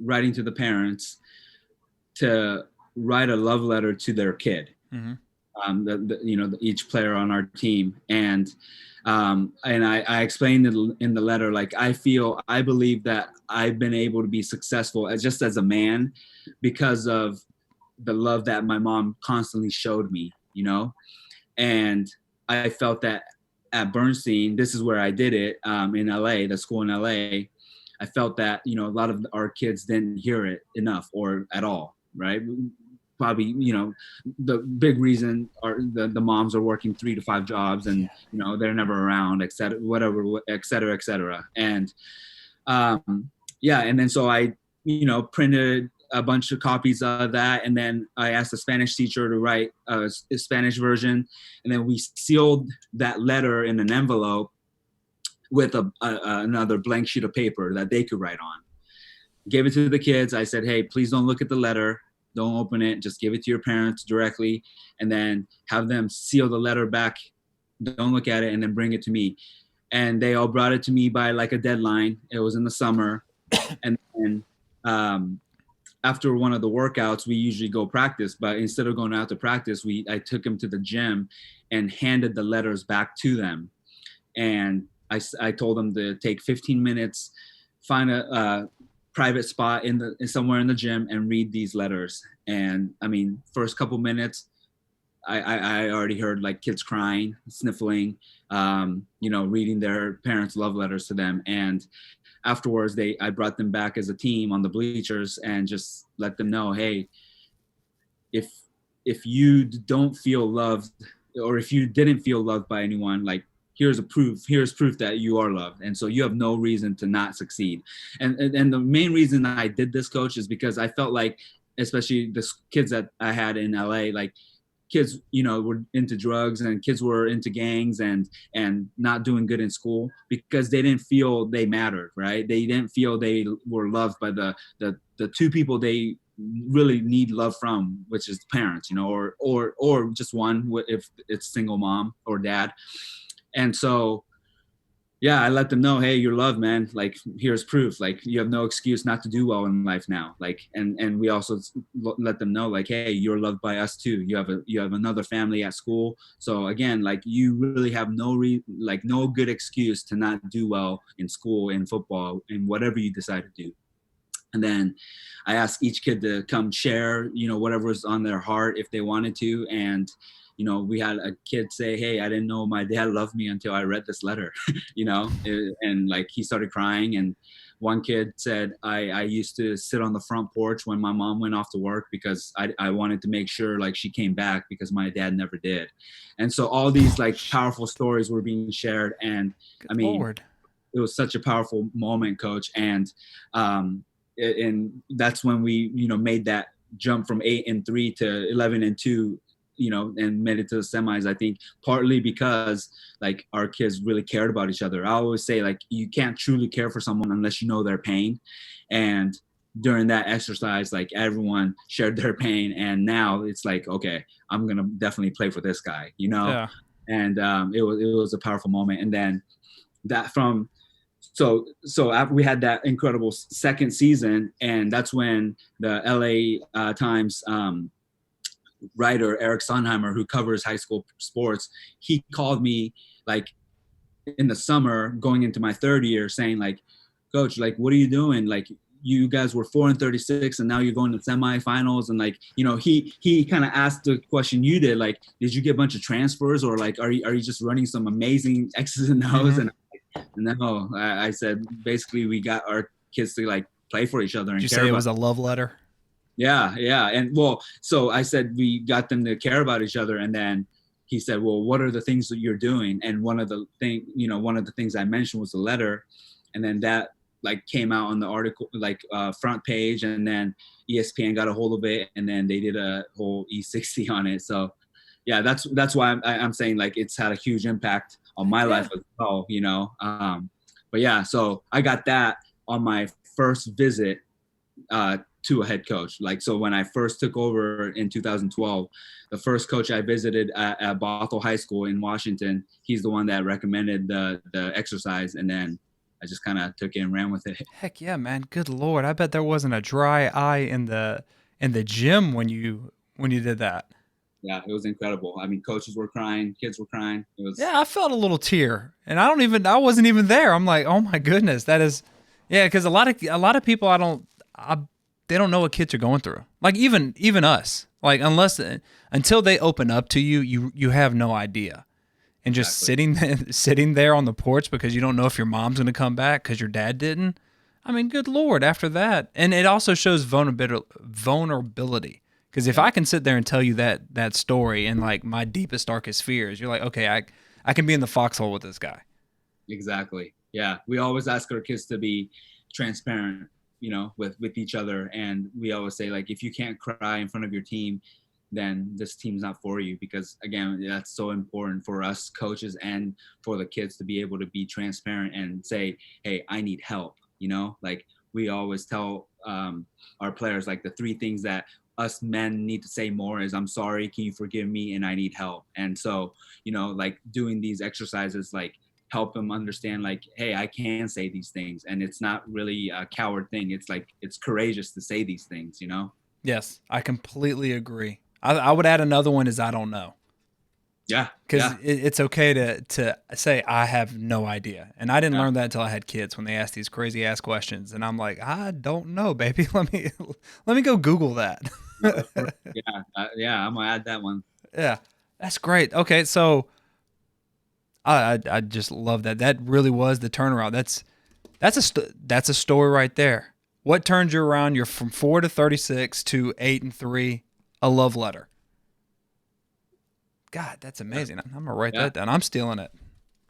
[SPEAKER 2] writing to the parents to write a love letter to their kid.
[SPEAKER 1] Mm-hmm.
[SPEAKER 2] Each player on our team, and I explained in the letter, like I believe that I've been able to be successful just as a man because of the love that my mom constantly showed me, and I felt that at Bernstein, this is where I did it, in LA, the school in LA. I felt that a lot of our kids didn't hear it enough or at all, right? Probably the big reason are the moms are working 3 to 5 jobs, and they're never around, et cetera, whatever, et cetera, et cetera. And yeah, and then so I printed a bunch of copies of that, and then I asked the Spanish teacher to write a Spanish version, and then we sealed that letter in an envelope with another blank sheet of paper that they could write on. Gave it to the kids. I said, hey, please don't look at the letter. Don't open it. Just give it to your parents directly, and then have them seal the letter back. Don't look at it, and then bring it to me. And they all brought it to me by like a deadline. It was in the summer. And then after one of the workouts, we usually go practice. But instead of going out to practice, I took them to the gym and handed the letters back to them. And I told them to take 15 minutes, find a private spot somewhere in the gym and read these letters. And I mean, first couple minutes, I already heard like kids crying, sniffling, reading their parents' love letters to them. And afterwards, I brought them back as a team on the bleachers and just let them know, hey, if you don't feel loved, or if you didn't feel loved by anyone, like here's proof that you are loved, and so you have no reason to not succeed. And the main reason I did this, coach, is because I felt like, especially the kids that I had in LA, like kids were into drugs, and kids were into gangs and not doing good in school because they didn't feel they mattered, right? They didn't feel they were loved by the 2 people they really need love from, which is the parents, you know, or just one if it's single mom or dad. And so yeah, I let them know, hey, you're loved, man. Like, here's proof. Like, you have no excuse not to do well in life now. Like, and we also let them know, like, hey, you're loved by us too. You have another family at school. So again, like, you really have no good excuse to not do well in school, in football, in whatever you decide to do. And then I asked each kid to come share, you know, whatever was on their heart if they wanted to. And you know, we had a kid say, hey, I didn't know my dad loved me until I read this letter, you know, and like he started crying. And one kid said, I used to sit on the front porch when my mom went off to work because I wanted to make sure like she came back because my dad never did. And so all these like powerful stories were being shared. And
[SPEAKER 1] Good
[SPEAKER 2] I mean,
[SPEAKER 1] Lord.
[SPEAKER 2] it was such a powerful moment, Coach. And that's when we, you know, made that jump from 8-3 to 11-2, you know, and made it to the semis. I think partly because like our kids really cared about each other. I always say like you can't truly care for someone unless you know their pain. And during that exercise, like everyone shared their pain, and now it's like, okay, I'm gonna definitely play for this guy, you know.
[SPEAKER 1] Yeah.
[SPEAKER 2] And it was a powerful moment. And then that from so after we had that incredible second season, and that's when the LA Times writer Eric Sonheimer, who covers high school sports, he called me like in the summer going into my third year saying like, Coach, like, what are you doing? Like, you guys were 4-36 and now you're going to semifinals. And like, you know, he kind of asked the question you did, like, did you get a bunch of transfers, or like, are you just running some amazing X's and O's? Mm-hmm. And no, I said, basically we got our kids to like play for each other. And
[SPEAKER 1] did you say it was a love letter?
[SPEAKER 2] Yeah. And well, so I said we got them to care about each other. And then he said, well, what are the things that you're doing? And one of the things I mentioned was the letter. And then that like came out on the article, like front page, and then ESPN got a hold of it, and then they did a whole E60 on it. So yeah, that's why I'm saying like it's had a huge impact on my life as well, you know. But yeah, so I got that on my first visit to a head coach. Like, so when I first took over in 2012, the first coach I visited at Bothell High School in Washington, he's the one that recommended the exercise, and then I just kind of took it and ran with it.
[SPEAKER 1] Heck yeah, man. Good Lord. I bet there wasn't a dry eye in the gym when you did that.
[SPEAKER 2] Yeah, it was incredible. I mean, coaches were crying, kids were crying. It was.
[SPEAKER 1] Yeah, I felt a little tear, and I wasn't even there. I'm like, oh my goodness, that is, yeah, because a lot of people they don't know what kids are going through. Like even us, like until they open up to you, you have no idea. And just sitting there on the porch because you don't know if your mom's going to come back because your dad didn't. I mean, good Lord, after that. And it also shows vulnerability. Because if I can sit there and tell you that story and like my deepest, darkest fears, you're like, okay, I can be in the foxhole with this guy.
[SPEAKER 2] Exactly. Yeah. We always ask our kids to be transparent, you know, with each other. And we always say, like, if you can't cry in front of your team, then this team's not for you. Because again, that's so important for us coaches and for the kids to be able to be transparent and say, hey, I need help. You know, like we always tell our players, like the three things that us men need to say more is, I'm sorry, can you forgive me, and I need help. And so, you know, like doing these exercises, like help them understand, like, hey, I can say these things, and it's not really a coward thing. It's like, it's courageous to say these things, you know?
[SPEAKER 1] Yes, I completely agree. I would add another one is I don't know.
[SPEAKER 2] Yeah.
[SPEAKER 1] Because it's okay to say I have no idea. And I didn't learn that until I had kids, when they asked these crazy ass questions. And I'm like, I don't know, baby. Let me go Google that.
[SPEAKER 2] Yeah, I'm gonna add that one.
[SPEAKER 1] Yeah, that's great. Okay, so I just love that. That really was the turnaround. That's a story right there. What turned you around? You're from 4-36 to 8-3, a love letter. God, that's amazing. I'm gonna write that down. I'm stealing it.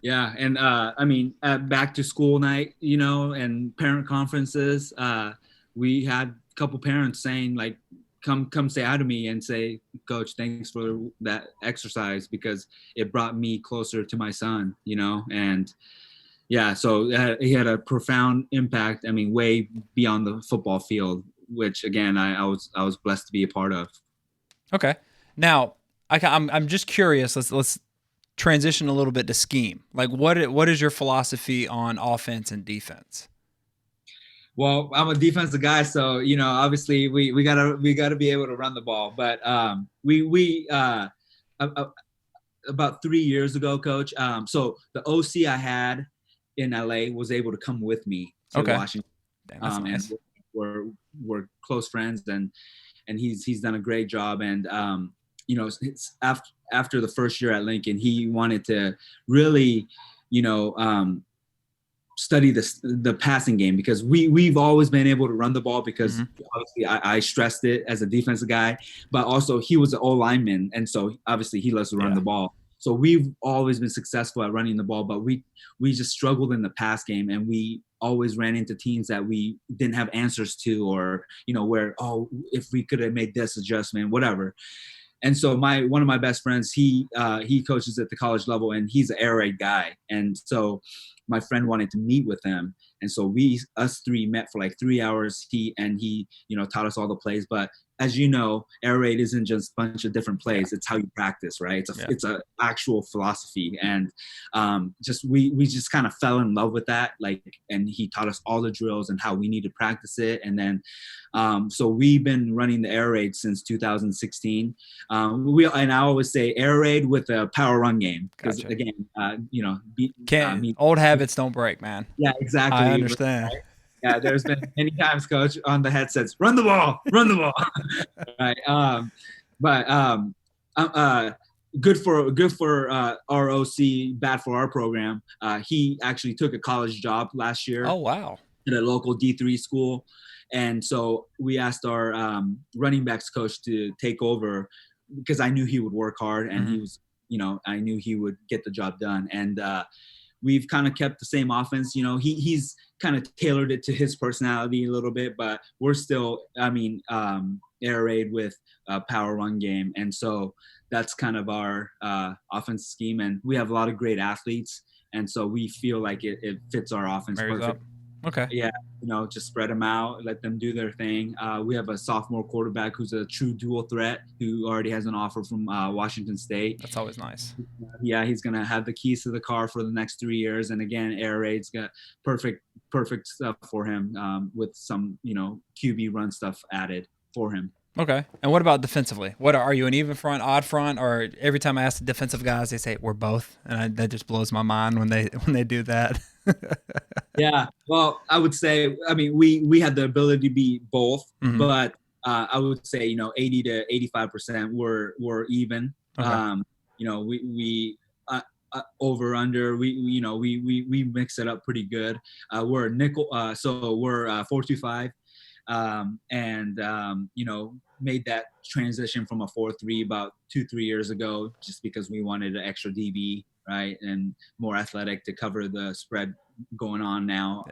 [SPEAKER 2] Yeah, and I mean, at back to school night, you know, and parent conferences, we had a couple parents saying, like, come say hi to me and say, Coach, thanks for that exercise because it brought me closer to my son, you know. And yeah, so he had a profound impact. I mean, way beyond the football field, which again, I was blessed to be a part of.
[SPEAKER 1] Okay. Now, I'm just curious. Let's transition a little bit to scheme. Like, what is your philosophy on offense and defense?
[SPEAKER 2] Well, I'm a defensive guy, so obviously we gotta be able to run the ball. But we about 3 years ago, Coach. So the OC I had in LA was able to come with me to
[SPEAKER 1] Okay.
[SPEAKER 2] Washington,
[SPEAKER 1] Damn, that's
[SPEAKER 2] and
[SPEAKER 1] nice.
[SPEAKER 2] we're close friends, and he's done a great job. And it's after the first year at Lincoln, he wanted to really, you know, study the passing game, because we've always been able to run the ball, because obviously I stressed it as a defensive guy, but also he was an O lineman, and so obviously he loves to run the ball. So we've always been successful at running the ball, but we just struggled in the pass game, and we always ran into teams that we didn't have answers to, or where, oh, if we could have made this adjustment, whatever. And so one of my best friends, he coaches at the college level, and he's an air raid guy. And so my friend wanted to meet with him, and so us three met for like 3 hours. He taught us all the plays. But as you know, air raid isn't just a bunch of different plays. It's how you practice, right? It's a actual philosophy. And we just kind of fell in love with that. And he taught us all the drills and how we need to practice it. And then so we've been running the air raid since 2016. And I always say air raid with a power run game, because again,
[SPEAKER 1] old habits don't break, man.
[SPEAKER 2] Yeah, exactly.
[SPEAKER 1] I understand.
[SPEAKER 2] Right? Yeah, there's been many times, Coach, on the headsets, run the ball, run the ball. Right. Good for ROC, bad for our program. He actually took a college job last year.
[SPEAKER 1] Oh, wow.
[SPEAKER 2] At a local D3 school. And so we asked our running backs coach to take over, because I knew he would work hard, and he was, I knew he would get the job done. And we've kind of kept the same offense. He's kind of tailored it to his personality a little bit, but we're still, air raid with a power run game. And so that's kind of our offense scheme. And we have a lot of great athletes. And so we feel like it fits our offense perfect.
[SPEAKER 1] Okay.
[SPEAKER 2] Yeah, just spread them out, let them do their thing. We have a sophomore quarterback who's a true dual threat, who already has an offer from Washington State.
[SPEAKER 1] That's always nice.
[SPEAKER 2] Yeah, he's going to have the keys to the car for the next 3 years. And again, air raid's got perfect stuff for him, with some, QB run stuff added for him.
[SPEAKER 1] Okay. And what about defensively? What are you, an even front, odd front, or every time I ask the defensive guys, they say we're both, and that just blows my mind when they do that.
[SPEAKER 2] Yeah. Well, I would say, we had the ability to be both, but I would say 80 to 85% were even.
[SPEAKER 1] Okay.
[SPEAKER 2] We over under, we mix it up pretty good. We're nickel, so we're 4-2-5. And made that transition from a 4-3 about 2-3 years ago, just because we wanted an extra DB, right, and more athletic to cover the spread going on now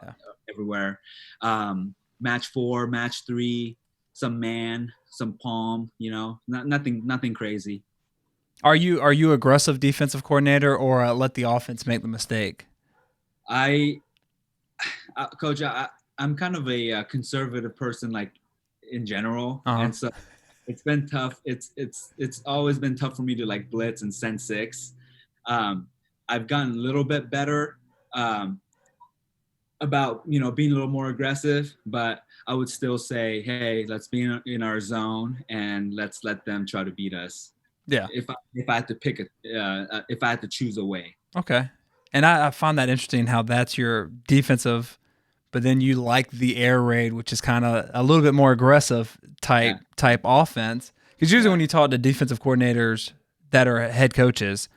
[SPEAKER 2] everywhere. Match 4, match 3, some man, some palm, nothing crazy.
[SPEAKER 1] Are you aggressive defensive coordinator, or let the offense make the mistake?
[SPEAKER 2] Coach, I'm kind of a conservative person, like in general, and so it's been tough. It's always been tough for me to like blitz and send 6. I've gotten a little bit better about being a little more aggressive, but I would still say, hey, let's be in our zone and let's let them try to beat us.
[SPEAKER 1] Yeah.
[SPEAKER 2] If I had to pick if I had to choose a way.
[SPEAKER 1] Okay. And I find that interesting how that's your defensive, but then you like the air raid, which is kind of a little bit more aggressive type offense. Because usually when you talk to defensive coordinators that are head coaches,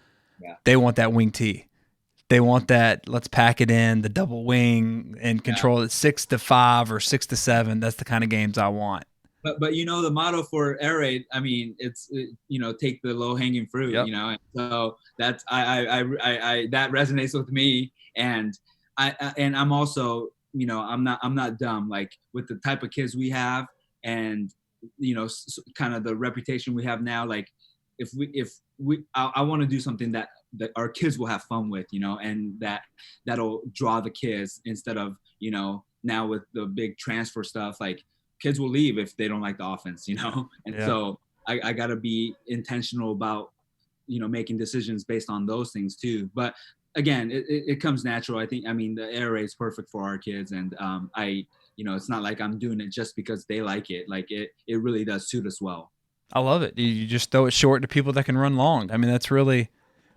[SPEAKER 1] they want that wing T. They want that, let's pack it in, the double wing, and control it 6-5 or 6-7. That's the kind of games I want.
[SPEAKER 2] But the motto for air raid, it's take the low hanging fruit. And so that's I that resonates with me, and I'm also I'm not dumb, like with the type of kids we have, and kind of the reputation we have now. Like if I want to do something that our kids will have fun with, and that'll draw the kids, instead of now with the big transfer stuff, like kids will leave if they don't like the offense, And
[SPEAKER 1] Yeah.
[SPEAKER 2] so I got to be intentional about, making decisions based on those things too. But again, it comes natural. I think, I mean, the air raid is perfect for our kids. And it's not like I'm doing it just because they like it. Like it really does suit us well.
[SPEAKER 1] I love it. You just throw it short to people that can run long. I mean, that's really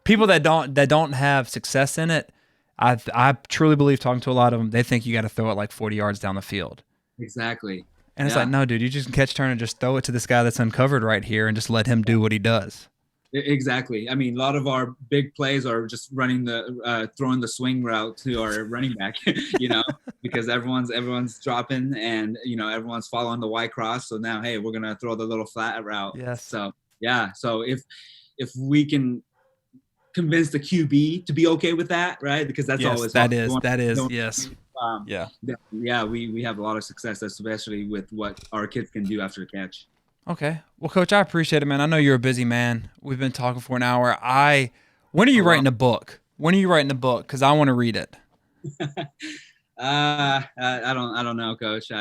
[SPEAKER 1] people that don't have success in it. I truly believe, talking to a lot of them, they think you got to throw it like 40 yards down the field.
[SPEAKER 2] Exactly.
[SPEAKER 1] And it's like,
[SPEAKER 2] Yeah.
[SPEAKER 1] no, dude, you just can catch, turn, and just throw it to this guy that's uncovered right here and just let him do what he does.
[SPEAKER 2] Exactly. I mean, a lot of our big plays are just running throwing the swing route to our running back, because everyone's dropping and, everyone's following the Y cross. So now, hey, we're going to throw the little flat route.
[SPEAKER 1] Yes.
[SPEAKER 2] So, yeah. So if we can convince the QB to be okay with that, right? Because that's
[SPEAKER 1] yes,
[SPEAKER 2] always
[SPEAKER 1] that
[SPEAKER 2] hard.
[SPEAKER 1] is, yes. Yeah.
[SPEAKER 2] Yeah, we have a lot of success, especially with what our kids can do after the catch.
[SPEAKER 1] Okay. Well, Coach, I appreciate it, man. I know you're a busy man. We've been talking for an hour. When are you writing a book? When are you writing a book? Because I want to read it.
[SPEAKER 2] I don't know, Coach.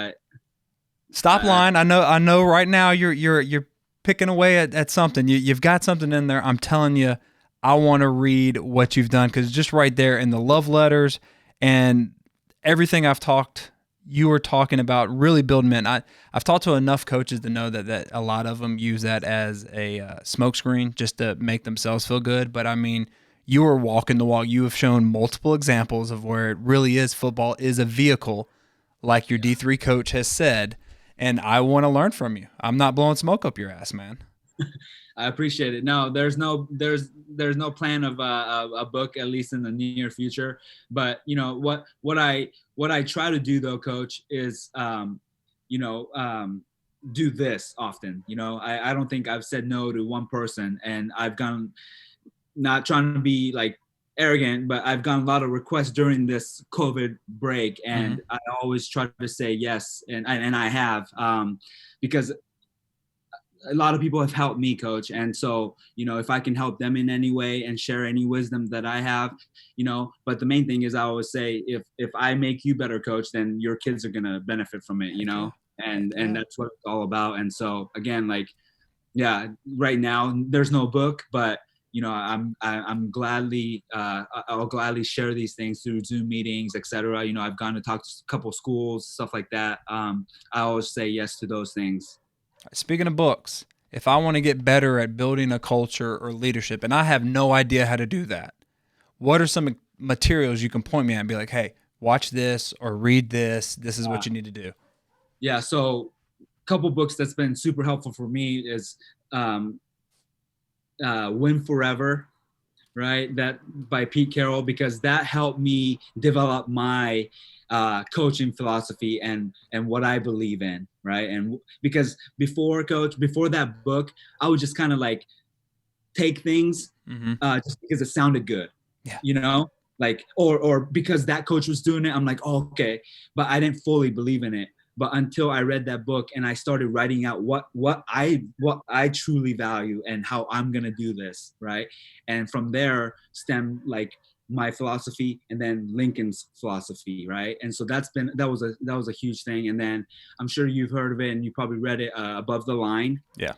[SPEAKER 1] Stop lying. I know. Right now, you're picking away at something. You've got something in there. I'm telling you, I want to read what you've done, because just right there in the love letters and everything you were talking about really building men. I've talked to enough coaches to know that a lot of them use that as a smokescreen just to make themselves feel good. But I mean, you are walking the walk. You have shown multiple examples of where it really is. Football is a vehicle, like your D3 coach has said, and I want to learn from you. I'm not blowing smoke up your ass, man.
[SPEAKER 2] I appreciate it. No, there's no plan of a book, at least in the near future. But what I try to do though, Coach, is do this often. I don't think I've said no to one person, and I've gone, not trying to be like arrogant, but I've gotten a lot of requests during this COVID break, and I always try to say yes, and I have, because a lot of people have helped me, Coach. And so, if I can help them in any way and share any wisdom that I have, but the main thing is, I always say, if I make you better, Coach, then your kids are going to benefit from it, and that's what it's all about. And so again, like, yeah, right now there's no book, but I'm gladly, I'll gladly share these things through Zoom meetings, etc. I've gone to talk to a couple schools, stuff like that. I always say yes to those things.
[SPEAKER 1] Speaking of books, if I want to get better at building a culture or leadership, and I have no idea how to do that, what are some materials you can point me at and be like, hey, watch this or read this. This is what you need to do.
[SPEAKER 2] Yeah. So a couple books that's been super helpful for me is Win Forever, right? That by Pete Carroll, because that helped me develop my coaching philosophy and what I believe in, right? And because before that book, I would just kind of like take things just because it sounded good, like or because that coach was doing it, I'm like, oh, okay, but I didn't fully believe in it. But until I read that book and I started writing out what I truly value and how I'm gonna do this, right? And from there stemmed like my philosophy, and then Lincoln's philosophy, right? And so that was a huge thing. And then I'm sure you've heard of it and you probably read it, Above the Line.
[SPEAKER 1] Yeah.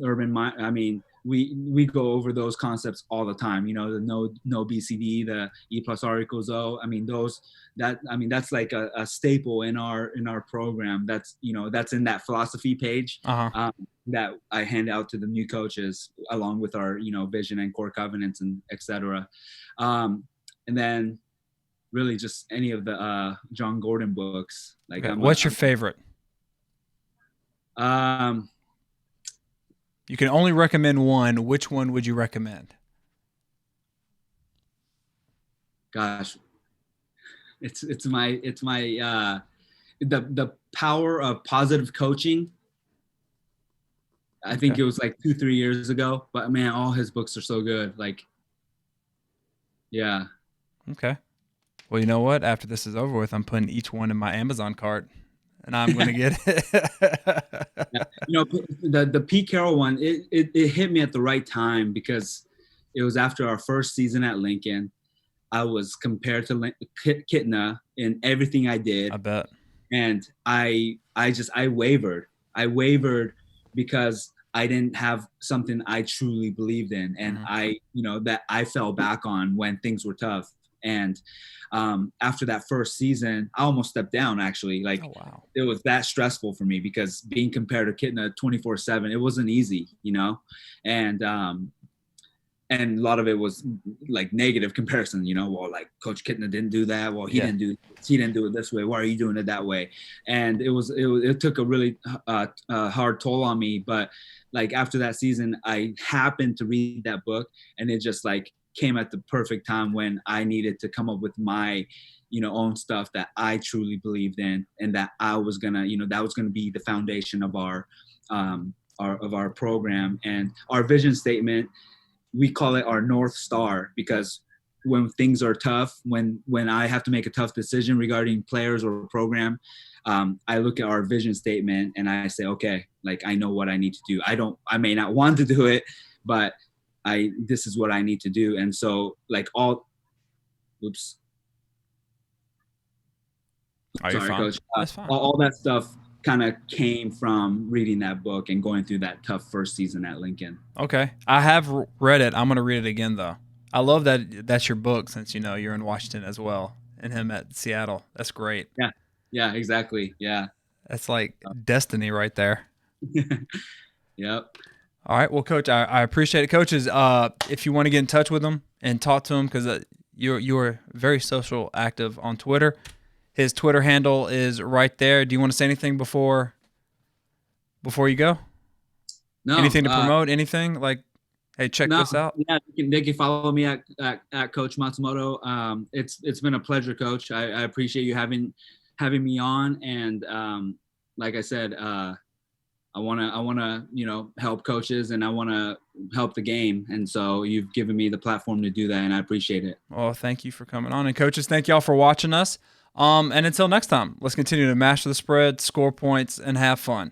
[SPEAKER 2] Urban Mind. I mean, we go over those concepts all the time. The no BCD, the E plus R equals O. I mean, that's like a staple in our program. That's that's in that philosophy page that I hand out to the new coaches, along with our vision and core covenants and etc. And then really just any of the John Gordon books. Like,
[SPEAKER 1] okay. What's your favorite? You can only recommend one. Which one would you recommend?
[SPEAKER 2] Gosh, it's my the Power of Positive Coaching. I think it was like 2-3 years ago, but man, all his books are so good. Like, yeah.
[SPEAKER 1] Okay. Well, you know what? After this is over with, I'm putting each one in my Amazon cart, and I'm going to get it.
[SPEAKER 2] Yeah. The Pete Carroll one, it hit me at the right time, because it was after our first season at Lincoln. I was compared to Kitna in everything I did.
[SPEAKER 1] I bet.
[SPEAKER 2] And I I wavered. I wavered because I didn't have something I truly believed in, and that I fell back on when things were tough. And after that first season, I almost stepped down. Actually, like,
[SPEAKER 1] Oh, wow.
[SPEAKER 2] it was that stressful for me because being compared to Kitna 24/7, it wasn't easy, and and a lot of it was like negative comparison, well, like Coach Kitna didn't do that. Well, he didn't do it this way. Why are you doing it that way? And it took a really hard toll on me. But like after that season, I happened to read that book, and it just like came at the perfect time when I needed to come up with my own stuff that I truly believed in, and that I was gonna, that was gonna be the foundation of our program. And our vision statement, we call it our North Star, because when things are tough, when I have to make a tough decision regarding players or program, I look at our vision statement and I say, okay, like, I know what I need to do. I may not want to do it, but this is what I need to do. And so like sorry, Coach.
[SPEAKER 1] That's fine.
[SPEAKER 2] All that stuff kind of came from reading that book and going through that tough first season at Lincoln.
[SPEAKER 1] Okay. I have read it. I'm going to read it again, though. I love that that's your book, since, you're in Washington as well, and him at Seattle. That's great.
[SPEAKER 2] Yeah. Yeah, exactly. Yeah.
[SPEAKER 1] That's like destiny right there.
[SPEAKER 2] Yep.
[SPEAKER 1] All right. Well, Coach, I appreciate it. Coaches, if you want to get in touch with him and talk to him, because you're very social active on Twitter. His Twitter handle is right there. Do you want to say anything before you go?
[SPEAKER 2] No.
[SPEAKER 1] Anything to promote? Anything like, hey, check this out?
[SPEAKER 2] Yeah, they can follow me at Coach Matsumoto. It's been a pleasure, Coach. I appreciate you having me on, and like I said, I wanna help coaches, and I wanna help the game, and so you've given me the platform to do that, and I appreciate it.
[SPEAKER 1] Well, thank you for coming on, and coaches, thank y'all for watching us. And until next time, let's continue to master the spread, score points, and have fun.